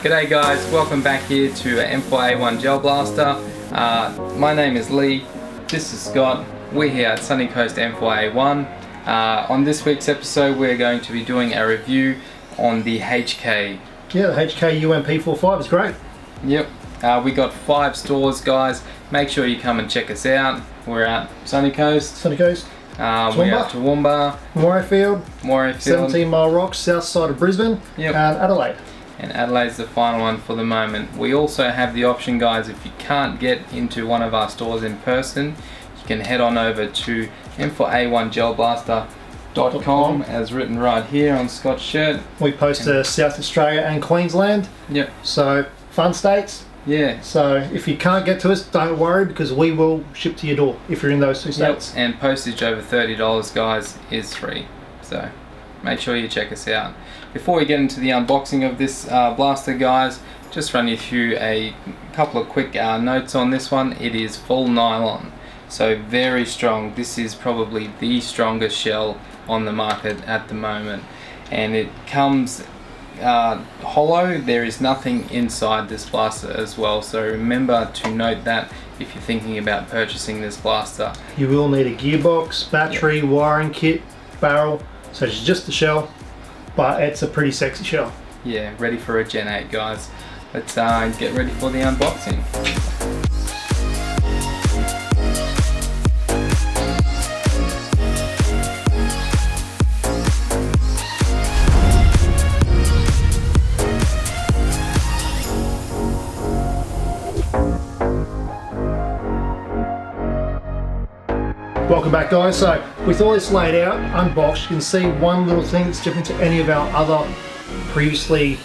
G'day guys, welcome back here to M4A1 Gel Blaster. My name is Lee, this is Scott. We're here at Sunny Coast M4A1. On this week's episode we're going to be doing a review on the HK. Yeah, the HK UMP45 is great. Yep, we got 5 stores guys. Make sure you come and check us out. We're at Sunny Coast. We're at Toowoomba, Morayfield, 17 Mile Rocks, south side of Brisbane, yep. And Adelaide. And Adelaide's the final one for the moment. We also have the option guys, if you can't get into one of our stores in person, you can head on over to m4a1gelblaster.com as written right here on Scott's shirt. We post to South Australia and Queensland. Yep. So fun states. Yeah. So if you can't get to us, don't worry, because we will ship to your door if you're in those two states. Yep. And postage over $30 guys is free. So make sure you check us out. Before we get into the unboxing of this blaster guys, just run you through a couple of quick notes on this one. It is full nylon, so very strong. This is probably the strongest shell on the market at the moment, and it comes hollow. There is nothing inside this blaster as well, so remember to note that if you're thinking about purchasing this blaster. You will need a gearbox, battery, yep. wiring kit, barrel, so it's just the shell, but it's a pretty sexy shell. Yeah, ready for a Gen 8 guys. Let's get ready for the unboxing. Welcome back guys. So with all this laid out, unboxed, you can see one little thing that's different to any of our other previously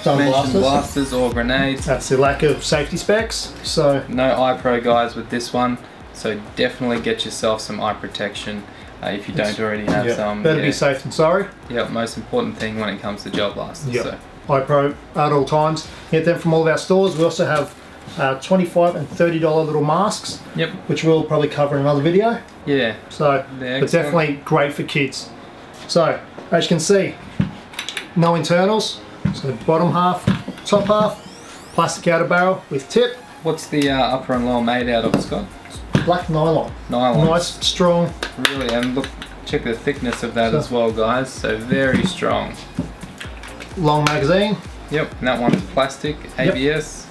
done blasters or grenades. That's the lack of safety specs. So no eye pro guys with this one, so definitely get yourself some eye protection if you don't already have some. Better be safe than sorry. Yeah, most important thing when it comes to gel blasters. Yep. So. Eye pro at all times. Get them from all of our stores. We also have $25 and $30 little masks, yep, which we'll probably cover in another video. Yeah, so but definitely great for kids. So as you can see, no internals, so bottom half, top half, plastic outer barrel with tip. What's the upper and lower made out of, Scott? Black nylon. Nice, strong. Really, and look, check the thickness of that as well guys, so very strong. Long magazine. Yep, and that one's plastic, ABS. Yep.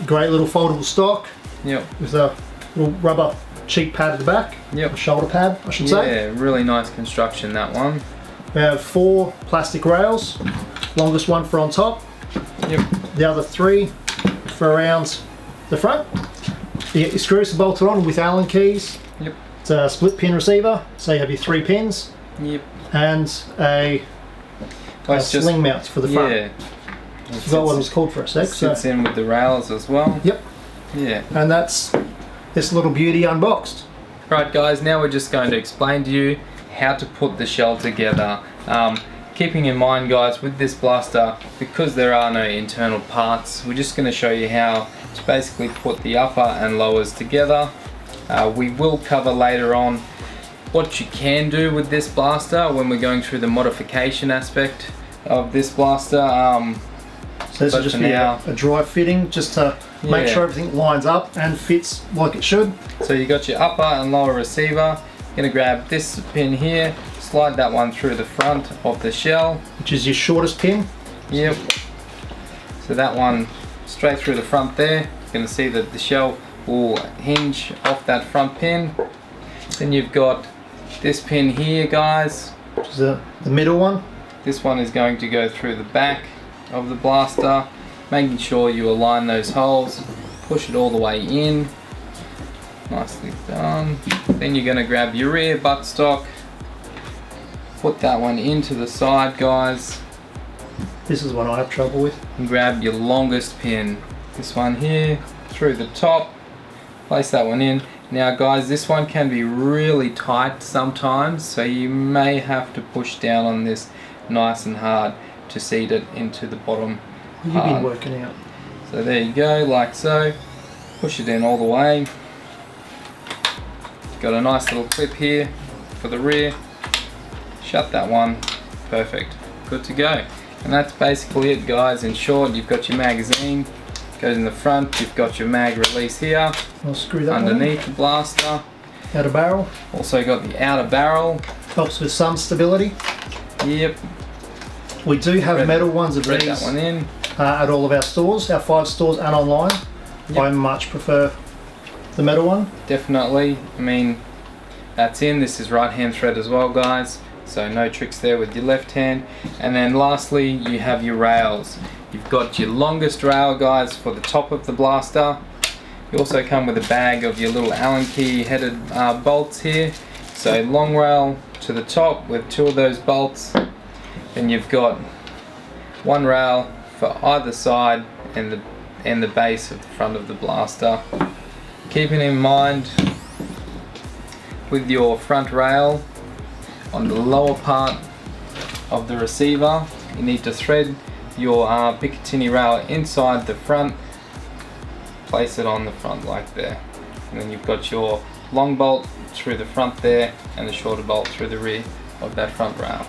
Great little foldable stock. Yep. With a little rubber cheek pad at the back. Yep. A shoulder pad, I should say. Yeah, really nice construction, that one. We have 4 plastic rails. Longest one for on top. Yep. The other 3 for around the front. The screws are bolted on with Allen keys. Yep. It's a split pin receiver, so you have your 3 pins. Yep. And a sling mount for the front. Yeah. I forgot what it was called for a sec. Sits in with the rails as well. Yep. Yeah. And that's this little beauty unboxed. Right guys, now we're just going to explain to you how to put the shell together. Keeping in mind guys, with this blaster, because there are no internal parts, we're just going to show you how to basically put the upper and lowers together. We will cover later on what you can do with this blaster when we're going through the modification aspect of this blaster. So this will just be a dry fitting, just to make sure everything lines up and fits like it should. So you got your upper and lower receiver. You're going to grab this pin here, slide that one through the front of the shell. Which is your shortest pin. Yep. So that one straight through the front there. You're going to see that the shell will hinge off that front pin. Then you've got this pin here guys. Which is the middle one. This one is going to go through the back of the blaster, making sure you align those holes, push it all the way in, nicely done. Then you're going to grab your rear buttstock, put that one into the side guys. This is what I have trouble with. And grab your longest pin, this one here, through the top, place that one in. Now guys, this one can be really tight sometimes, so you may have to push down on this nice and hard to seat it into the bottom. You've been working out. So there you go, like so. Push it in all the way. Got a nice little clip here for the rear. Shut that one. Perfect. Good to go. And that's basically it, guys. In short, you've got your magazine, goes in the front, you've got your mag release here, I'll screw that underneath the blaster. Outer barrel. Also got the outer barrel. Helps with some stability. Yep. We do have metal ones of Thread these that one in. At all of our stores, our 5 stores and online. Yep. I much prefer the metal one. Definitely. I mean, that's in. This is right hand thread as well, guys. So no tricks there with your left hand. And then lastly, you have your rails. You've got your longest rail, guys, for the top of the blaster. You also come with a bag of your little Allen key headed bolts here. So long rail to the top with 2 of those bolts. Then you've got 1 rail for either side and the base of the front of the blaster. Keeping in mind with your front rail on the lower part of the receiver, you need to thread your Picatinny rail inside the front, place it on the front like there, and then you've got your long bolt through the front there and the shorter bolt through the rear of that front rail.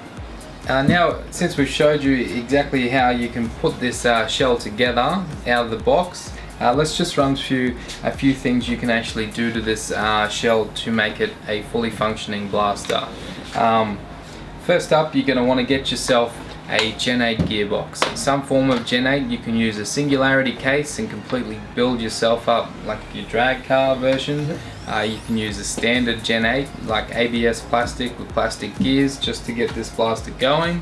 Now, since we've showed you exactly how you can put this shell together out of the box, let's just run through a few things you can actually do to this shell to make it a fully functioning blaster. First up, you're going to want to get yourself a Gen 8 gearbox. Some form of Gen 8. You can use a singularity case and completely build yourself up like your drag car version. You can use a standard Gen 8 like ABS plastic with plastic gears just to get this blaster going.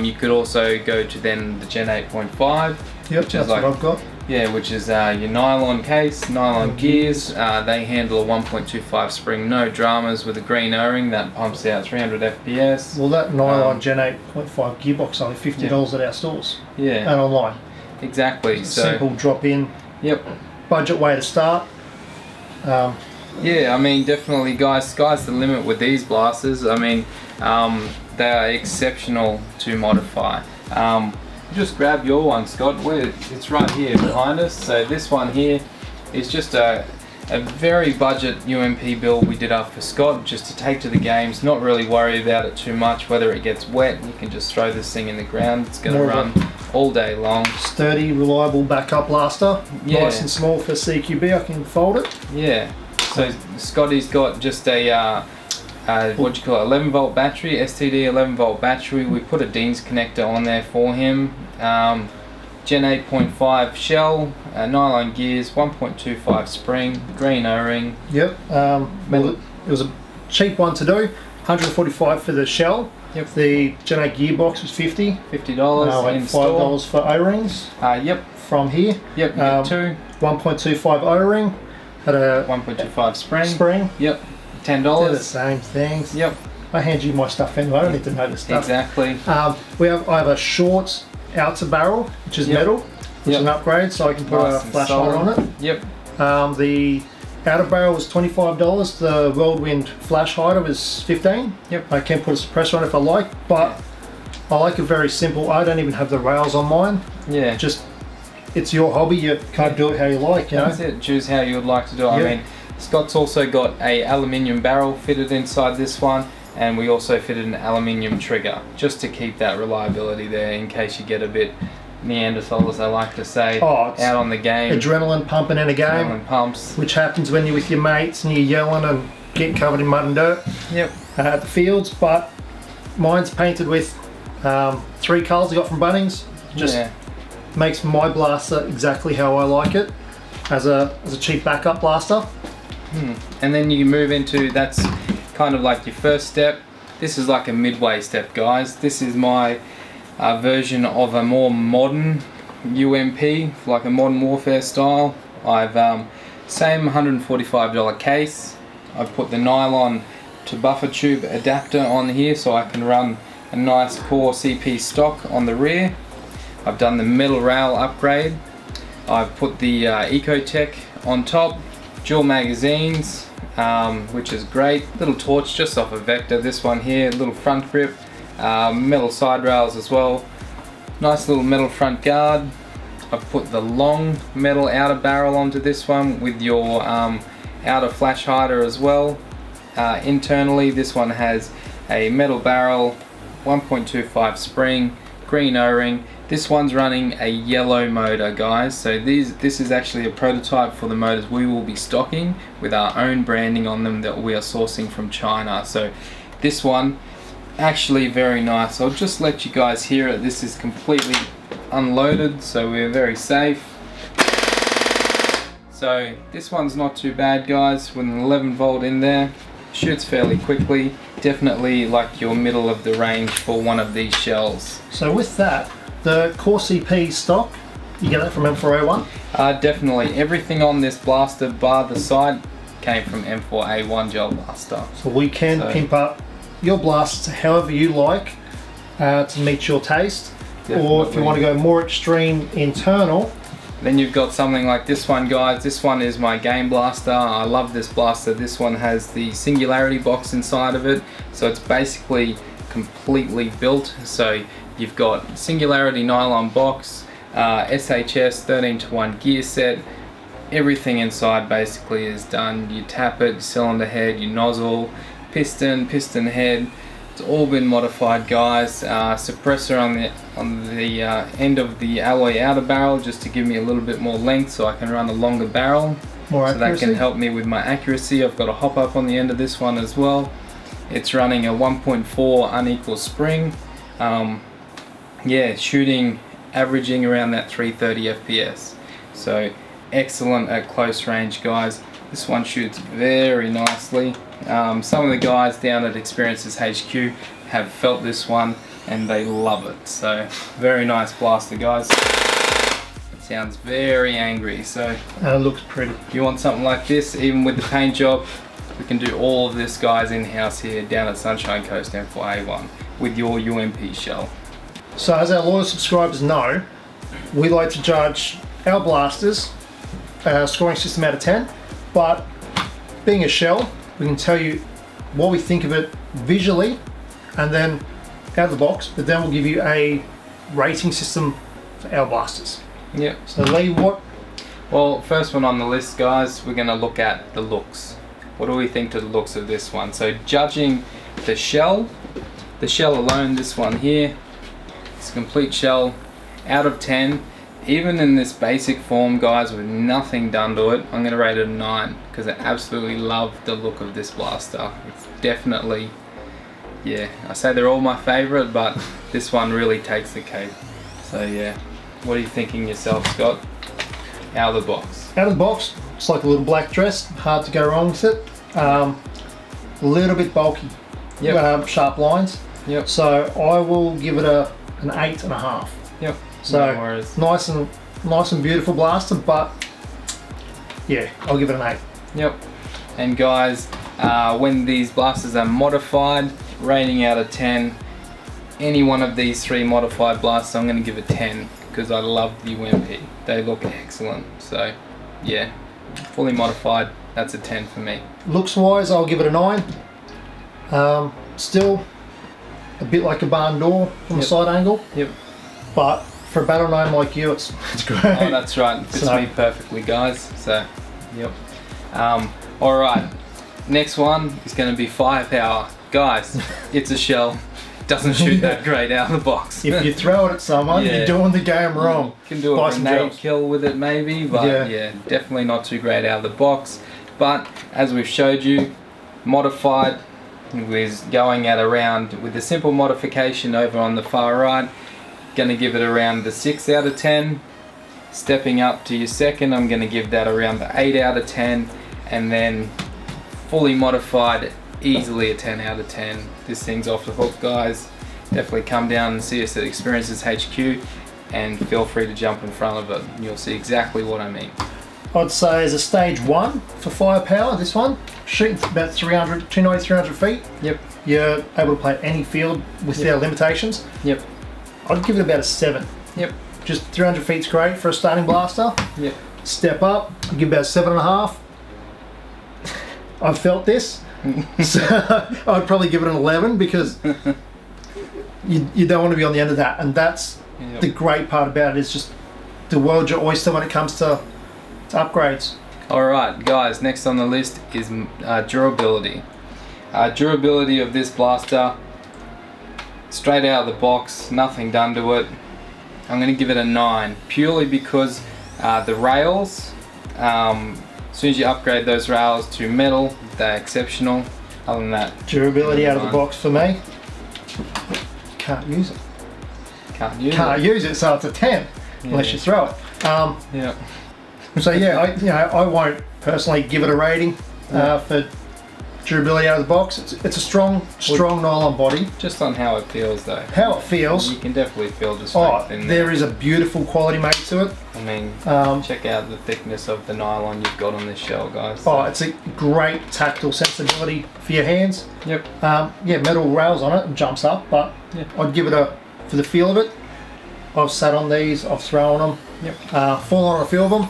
You could also go to then the Gen 8.5. Yep, that's like, what I've got. Yeah, which is your nylon case, nylon gears. They handle a 1.25 spring, no dramas, with a green O-ring that pumps out 300 FPS. Well, that nylon Gen 8.5 gearbox only $50 at our stores. Yeah. And online. Exactly. So simple drop in. Yep. Budget way to start. Yeah, I mean, definitely, guys. Sky's the limit with these blasters. I mean, they are exceptional to modify. Just grab your one, Scott. It's right here behind us. So this one here is just a very budget UMP build we did up for Scott, just to take to the games, not really worry about it too much, whether it gets wet. You can just throw this thing in the ground. It's going to run all day long. Sturdy, reliable backup blaster. Yeah. Nice and small for CQB. I can fold it. Yeah. So Scotty's got just a what do you call it, 11 volt battery, STD 11 volt battery. We put a Dean's connector on there for him. Gen 8.5 shell, nylon gears, 1.25 spring, green O-ring. Yep. It was a cheap one to do. 145 for the shell. Yep. The Gen 8 gearbox was $50. $50 in $5 store. for O-rings. Yep. From here. Yep. You get 2. 1.25 O-ring. Had a 1.25 spring. Spring. Yep. $10. They're the same things. Yep. I hand you my stuff anyway. I don't need to know the stuff. Exactly. I have a short outer barrel, which is metal, which is an upgrade, so I can put a flash hider on it. Yep. The outer barrel was $25. The whirlwind flash hider was $15. Yep. I can put a suppressor on if I like, but I like it very simple. I don't even have the rails on mine. Yeah. Just, it's your hobby. You can't do it how you like. You know? That's it. Choose how you would like to do it. Yep. I mean, Scott's also got a aluminium barrel fitted inside this one, and we also fitted an aluminium trigger just to keep that reliability there in case you get a bit Neanderthal, as I like to say, out on the game. Adrenaline pumping in a game. Adrenaline pumps. Which happens when you're with your mates and you're yelling and getting covered in mud and dirt. Yep. At the fields, but mine's painted with 3 colours I got from Bunnings. Just makes my blaster exactly how I like it as a cheap backup blaster. And then you move into, that's kind of like your first step. This is like a midway step, guys. This is my version of a more modern UMP, like a modern warfare style. I've same $145 case. I've put the nylon to buffer tube adapter on here so I can run a nice core CP stock on the rear. I've done the metal rail upgrade. I've put the Ecotech on top. Dual magazines, which is great. Little torch just off a Vector. This one here, little front grip, metal side rails as well. Nice little metal front guard. I've put the long metal outer barrel onto this one with your outer flash hider as well. Internally, this one has a metal barrel, 1.25 spring, green O-ring. This one's running a yellow motor, guys. So this is actually a prototype for the motors we will be stocking with our own branding on them that we are sourcing from China. So this one, actually very nice. I'll just let you guys hear it. This is completely unloaded, so we're very safe. So this one's not too bad, guys, with an 11 volt in there. Shoots fairly quickly. Definitely like your middle of the range for one of these shells. So with that, the Core CP stock, you get that from M4A1? Definitely. Everything on this blaster bar the side came from M4A1 gel blaster. So we can pimp up your blasters however you like to meet your taste. Definitely. Or if you want to go more extreme internal, then you've got something like this one, guys. This one is my game blaster. I love this blaster. This one has the Singularity box inside of it, so it's basically completely built. So you've got Singularity nylon box, SHS 13:1 gear set. Everything inside basically is done. You tap it, cylinder head, your nozzle, piston head. It's all been modified, guys. Suppressor on the end of the alloy outer barrel, just to give me a little bit more length so I can run a longer barrel. More accuracy. So that can help me with my accuracy. I've got a hop up on the end of this one as well. It's running a 1.4 unequal spring. Yeah, shooting, averaging around that 330 FPS. So excellent at close range, guys. This one shoots very nicely. Some of the guys down at Experiences HQ have felt this one and they love it. So very nice blaster, guys. It sounds very angry. So and it looks pretty. If you want something like this, even with the paint job, we can do all of this, guys, in-house here down at Sunshine Coast M4A1 with your UMP shell. So as our loyal subscribers know, we like to judge our blasters scoring system out of 10, but being a shell, we can tell you what we think of it visually and then out of the box, but then we'll give you a rating system for our blasters. Yep. So Lee, what? Well, first one on the list, guys, we're going to look at the looks. What do we think to the looks of this one? So judging the shell alone, this one here, it's a complete shell, out of 10. Even in this basic form, guys, with nothing done to it, I'm going to rate it a 9 because I absolutely love the look of this blaster. It's definitely, yeah, I say they're all my favorite, but this one really takes the cake. So yeah, what are you thinking yourself, Scott? Out of the box. Out of the box, it's like a little black dress, hard to go wrong with it. A little bit bulky, yep. Sharp lines. Yep. So I will give it an 8.5. Yep. So no nice and beautiful blaster, but yeah, I'll give it an 8. Yep. And guys, when these blasters are modified, rating out of 10, any one of these 3 modified blasters, I'm going to give it 10 because I love the UMP. They look excellent. So yeah, fully modified, that's a 10 for me. Looks wise, I'll give it a 9. Still a bit like a barn door from a side angle. Yep. But for a battle gnome like you, it's great. Oh, that's right. It fits me perfectly, guys. So, yep. All right. Next one is going to be firepower, guys. It's a shell. Doesn't shoot that great out of the box. If you throw it at someone, you're doing the game wrong. You can do a grenade kill with it, maybe, but yeah, definitely not too great out of the box. But as we've showed you, modified with going at around with the simple modification over on the far right. Going to give it around the 6 out of 10. Stepping up to your second, I'm going to give that around the 8 out of 10, and then fully modified, easily a 10 out of 10. This thing's off the hook, guys. Definitely come down and see us at Experiences HQ and feel free to jump in front of it. You'll see exactly what I mean. I'd say as a stage 1 for firepower, this one, shooting about 290, 300 feet. Yep. You're able to play any field without limitations. Yep. I'd give it about a 7. Yep. Just 300 feet's great for a starting blaster. Yep. Step up, I'd give about a 7.5. I've felt this, so I'd probably give it an 11 because you don't want to be on the end of that, and that's the great part about it, is just the world's your oyster when it comes to upgrades. Alright guys, next on the list is durability. Durability of this blaster, straight out of the box, nothing done to it. I'm going to give it a 9, purely because the rails, as soon as you upgrade those rails to metal, they're exceptional. Other than that, durability out of the box for me. Can't use it. Can't use it, so it's a 10 unless you throw it. Yeah. So yeah, I won't personally give it a rating for durability out of the box. It's a strong nylon body. Just on how it feels though. How it feels. You can definitely feel the strength in there. There is a beautiful quality made to it. I mean, check out the thickness of the nylon you've got on this shell, guys. Oh, it's a great tactile sensibility for your hands. Yep. Yeah, metal rails on it and jumps up, but I'd give it for the feel of it. I've sat on these, I've thrown them. Yep. Fallen on a few of them,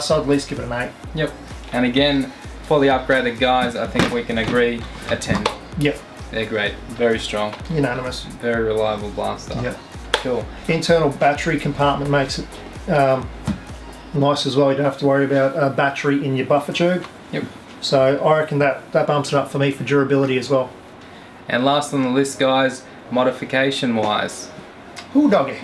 so I'd at least give it an 8. Yep. And again, for the upgraded guys, I think we can agree a 10. Yep. They're great, very strong. Unanimous. Very reliable blaster. Yep. Cool. Internal battery compartment makes it nice as well. You don't have to worry about a battery in your buffer tube. Yep. So I reckon that bumps it up for me for durability as well. And last on the list, guys, modification wise, Ooh, doggy.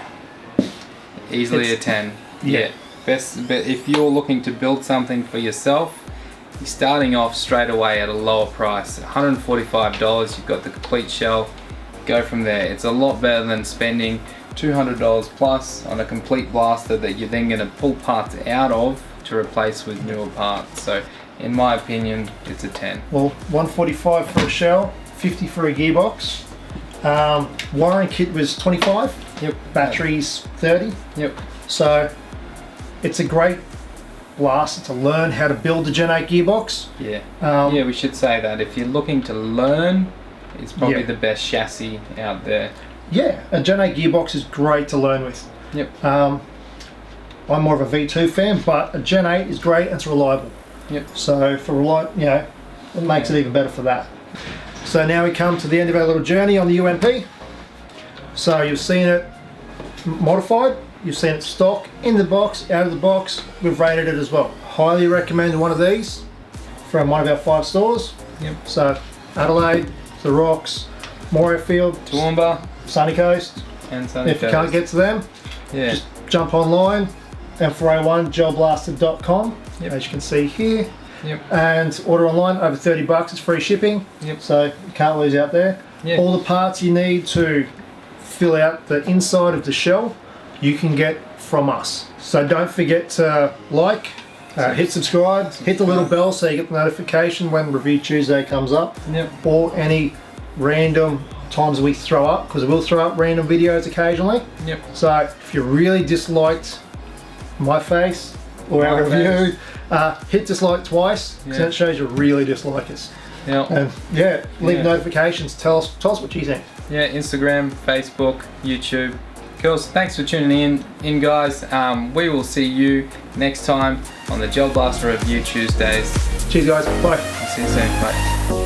easily a 10. Yeah. Best, but if you're looking to build something for yourself, you're starting off straight away at a lower price, $145. You've got the complete shell. Go from there. It's a lot better than spending $200 plus on a complete blaster that you're then going to pull parts out of to replace with newer parts. So, in my opinion, it's a 10. Well, $145 for a shell, $50 for a gearbox. Wiring kit was $25. Yep. Batteries $30. Yep. So it's a great blaster to learn how to build a Gen 8 gearbox. Yeah. Yeah, we should say that if you're looking to learn, it's probably the best chassis out there. Yeah, a Gen 8 gearbox is great to learn with. Yep. I'm more of a V2 fan, but a Gen 8 is great and it's reliable. Yep. So for it makes it even better for that. So now we come to the end of our little journey on the UMP. So you've seen it modified, you've seen it stock, in the box, out of the box. We've rated it as well. Highly recommend one of these from one of our 5 stores. Yep. So Adelaide, The Rocks, Moorfield, Toowoomba, Sunny Coast. and Sunny If you can't get to them, just jump online, M4A1 gelblaster.com, Yep. as you can see here. Yep. And order online, over $30, it's free shipping. Yep. So you can't lose out there. Yeah. All the parts you need to fill out the inside of the shell, you can get from us. So don't forget to hit subscribe, hit the little bell so you get the notification when Review Tuesday comes up. Yep. Or any random times we throw up, because we'll throw up random videos occasionally. Yep. So if you really disliked my face or our review, hit dislike twice, because that shows you really dislike us. Yep. And leave notifications, tell us what you think. Yeah, Instagram, Facebook, YouTube. Cool, so thanks for tuning in guys. We will see you next time on the Gel Blaster Review Tuesdays. Cheers guys, bye. See you soon, bye.